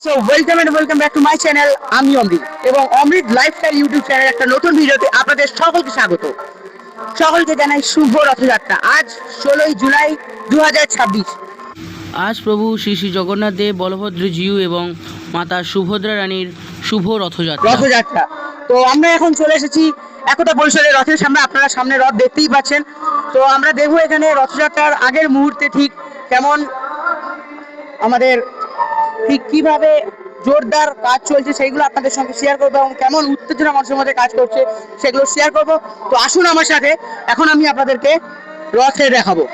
So welcome and welcome back to my channel. আমি অমৃত এবং অমৃত lifestyle YouTube channel একটা নতুন ভিডিওতে আপনাদের সকলকে স্বাগত। সকলকে জানাই শুভ রথযাত্রা। আজ 16ই জুলাই 2026। আজ প্রভু শ্রী শ্রী জগন্নাথ দেব, বলভদ্র জিউ এবং মাতা সুভদ্রা রানীর শুভ রথযাত্রা। রথযাত্রা তো আমরা এখন চলে এসেছি একতা পরিষদের রথের সামনে। আপনারা সামনে রথ দেখতেই পাচ্ছেন। তো আমরা দেখবো এখানে রথযাত্রার আগের মুহূর্তে ঠিক কেমন আমাদের ঠিক কিভাবে জোরদার কাজ চলছে সেইগুলো আপনাদের সঙ্গে শেয়ার করবো এবং কেমন উত্তেজনা মানুষের মধ্যে কাজ করছে সেগুলো শেয়ার করবো। তো আসুন আমার সাথে, এখন আমি আপনাদেরকে রথে দেখাবো।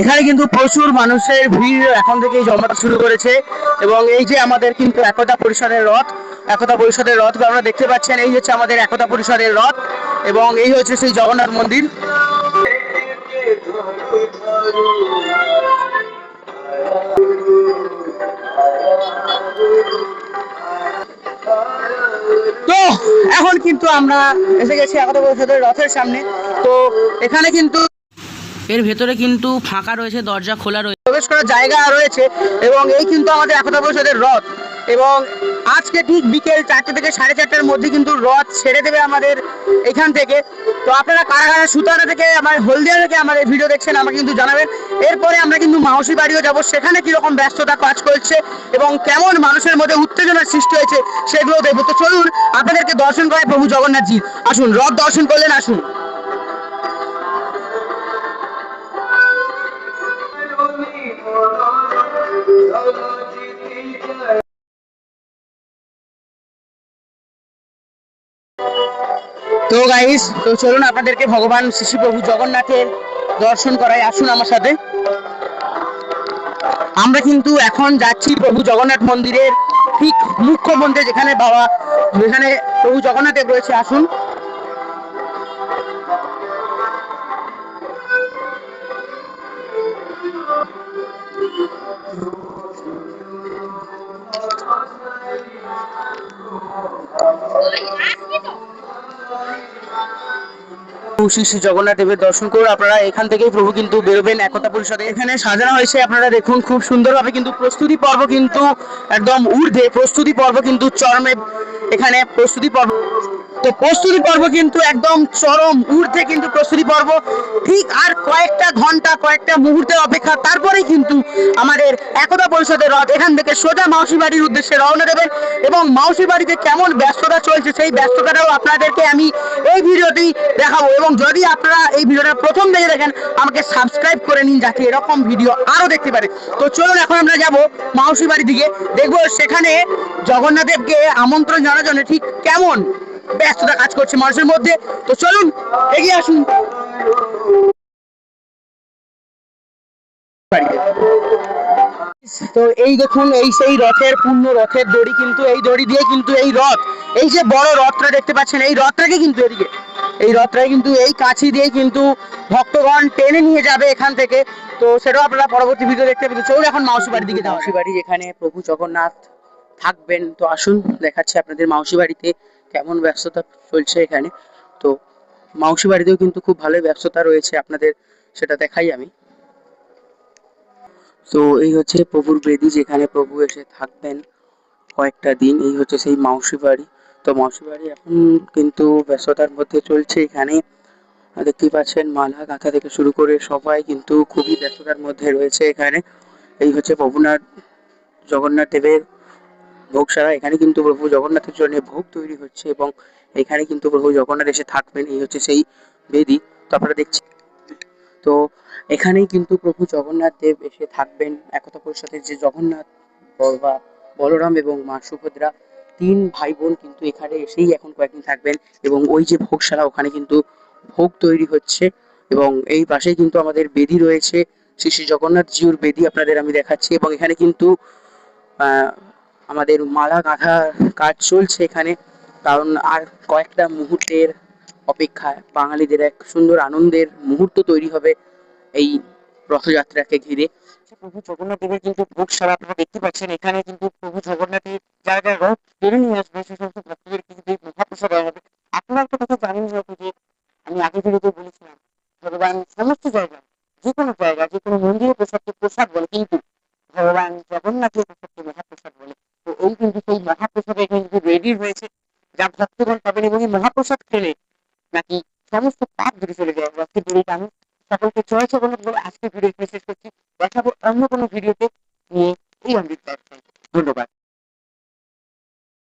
এখানে কিন্তু প্রচুর মানুষের ভিড় এখন থেকেই জমাতে শুরু করেছে এবং এই যে আমাদের কিন্তু একতা পরিষদের রথ, একতা পরিষদের রথ আমরা দেখতে পাচ্ছেন। এই হচ্ছে আমাদের একতা পরিষদের রথ এবং এই হচ্ছে সেই জগন্নাথ মন্দির। তো এখন কিন্তু আমরা এসে গেছি একতা পরিষদের রথের সামনে। তো এখানে কিন্তু এর ভেতরে কিন্তু ফাঁকা রয়েছে, দরজা খোলা রয়েছে, প্রবেশ করার জায়গা রয়েছে এবং এই কিন্তু আমাদের একতা পরিষদের রথ। এবং আজকে ঠিক বিকেল 4টে থেকে 4:30টার মধ্যে কিন্তু রথ ছেড়ে দেবে আমাদের এখান থেকে। তো আপনারা কারা কারা সুতারা থেকে আমার হলদিয়া থেকে আমাদের ভিডিও দেখছেন আমাকে কিন্তু জানাবেন। এরপরে আমরা কিন্তু মাউসি বাড়িও যাব, সেখানে কিরকম ব্যস্ততা কাজ করছে এবং কেমন মানুষের মধ্যে উত্তেজনার সৃষ্টি হয়েছে সেগুলো দেখবো। তো চলুন আপনাদেরকে দর্শন করায় প্রভু জগন্নাথজি। আসুন, রথ দর্শন করলেন, আসুন। তো গাইস, তো চলুন আপনাদেরকে ভগবান শ্রী প্রভু জগন্নাথের দর্শন করাই, আসুন আমার সাথে। আমরা কিন্তু এখন যাচ্ছি প্রভু জগন্নাথ মন্দিরের ঠিক মুখ্য মন্দিরে, যেখানে বাবা, যেখানে প্রভু জগন্নাথ দেব রয়েছে। আসুন। শ্রী শ্রী জগন্নাথ দেবের দর্শন করে আপনারা এখান থেকেই প্রভু কিন্তু বেরোবেন একতা পরিষদে। এখানে সাজানো হয়েছে, আপনারা দেখুন খুব সুন্দরভাবে। কিন্তু প্রস্তুতি পর্ব কিন্তু একদম ঊর্ধ্বে, প্রস্তুতি পর্ব কিন্তু চরমে। এখানে প্রস্তুতি পর্ব, তো প্রস্তুতি পর্ব কিন্তু একদম চরম ঊর্ধ্বে কিন্তু প্রস্তুতি পর্ব। ঠিক আর কয়েকটা ঘন্টা, কয়েকটা মুহূর্তের অপেক্ষা, তারপরেই কিন্তু আমাদের একতা পরিষদের রথ এখান থেকে সোজা মাউসি বাড়ির উদ্দেশ্যে রওনা দেবেন। এবং মাউসি বাড়িতে কেমন ব্যস্ততা চলছে সেই ব্যস্ততাটাও আপনাদেরকে আমি এই ভিডিওতেই দেখাবো। এবং যদি আপনারা এই ভিডিওটা প্রথম দেখে দেখেন, আমাকে সাবস্ক্রাইব করে নিন যাতে এরকম ভিডিও আরো দেখতে পারে। তো চলুন এখন আমরা যাব মাউসি বাড়ির দিকে, দেখবো সেখানে জগন্নাথ দেবকে আমন্ত্রণ জানার জন্য ঠিক কেমন ব্যস্ততা কাজ করছে মানুষের মধ্যে। তো চলুন এগিয়ে আসুন। তো এই দেখুন, এই সেই রথের পূর্ণ রথের দড়ি, কিন্তু এই দড়ি দিয়ে কিন্তু এই রথ, এই যে বড় রথটা দেখতে পাচ্ছেন, এই রথটাকে কিন্তু এদিকে, এই রথটাকে কিন্তু এই কাছি দিয়ে কিন্তু ভক্তগণ টেনে নিয়ে যাবে এখান থেকে। তো সেটাও আপনারা পরবর্তী ভিডিও দেখতে পাবেন। চলুন এখন মাউসি বাড়ির দিকে যাও। মাউসি বাড়ি যেখানে প্রভু জগন্নাথ থাকবেন। তো আসুন দেখাচ্ছি আপনাদের মাউসি বাড়িতে কেমন ব্যস্ততা চলছে এখানে। তো মাউসি বাড়িতেও কিন্তু খুব ভালো ব্যস্ততা রয়েছে, আপনাদের সেটা দেখাই আমি। তো এই হচ্ছে প্রভুর বেদি, যেখানে প্রভু এসে থাকবেন কয়েকটা দিন। এই হচ্ছে সেই মাউসি বাড়ি। তো মাউসি বাড়ি এখন কিন্তু ব্যস্ততার মধ্যে চলছে। এখানে দেখতেই পাচ্ছেন মালা গাঁথা থেকে শুরু করে সবাই কিন্তু খুবই ব্যস্ততার মধ্যে রয়েছে এখানে। এই হচ্ছে প্রভুনাথ জগন্নাথ দেবের ভোগশালা। এখানে কিন্তু প্রভু জগন্নাথের জন্য ভোগ তৈরি হচ্ছে এবং এখানে কিন্তু প্রভু জগন্নাথ এসে থাকবেন। এই হচ্ছে সেই বেদি, তো আপনারা দেখছেন। তো এখানেই কিন্তু প্রভু জগন্নাথ দেব এসে থাকবেন। একতা পরিষদের যে জগন্নাথ, বা বলরাম এবং মা সুভদ্রা, তিন ভাই বোন কিন্তু এখানে এসেই এখন কয়েকদিন থাকবেন। এবং ওই যে ভোগশালা, ওখানে কিন্তু ভোগ তৈরি হচ্ছে এবং এই পাশেই কিন্তু আমাদের বেদি রয়েছে, শ্রী শ্রী জগন্নাথ জিউর বেদি আপনাদের আমি দেখাচ্ছি। এবং এখানে কিন্তু আমাদের মালা গাঁথা কাজ চলছে এখানে, কারণ আর কয়েকটা মুহূর্তের অপেক্ষায় বাঙালিদের এক সুন্দর আনন্দের মুহূর্ত তৈরি হবে এই রথযাত্রাকে ঘিরে। প্রভু জগন্নাথ দেবের কিন্তু ভোগশালা আপনারা দেখতে পাচ্ছেন। এখানে কিন্তু প্রভু জগন্নাথের যারা যারা রথ টেনে নিয়ে আসবে সেই সমস্ত ভক্তদের কিন্তু মহাপ্রসাদ দেওয়া হবে। আপনারা একটা কথা জানেন হয়তো যে আমি আগে ভিডিওতে বলেছিলাম ভগবান সমস্ত জায়গায়, যে কোনো জায়গায়, যে কোনো মন্দিরে প্রসাদকে প্রসাদ বলে, কিন্তু ভগবান জগন্নাথের প্রসাদকে মহাপ্রসাদ বলে। তো এই কিন্তু সেই মহাপ্রসাদে কিন্তু রেডি হয়েছে, যা ভক্তগণ পাবেন, এবং এই মহাপ্রসাদ খেলে নাকি সমস্ত পাপ দূরে চলে যায়। আজকে ভিডিওটা আমি সকলকে জয় জগন্নাথ বলে আজকে ভিডিও শেষ করছি। দেখাবো অন্য কোনো ভিডিওতে নিয়ে এই অমৃত দর্শন। ধন্যবাদ।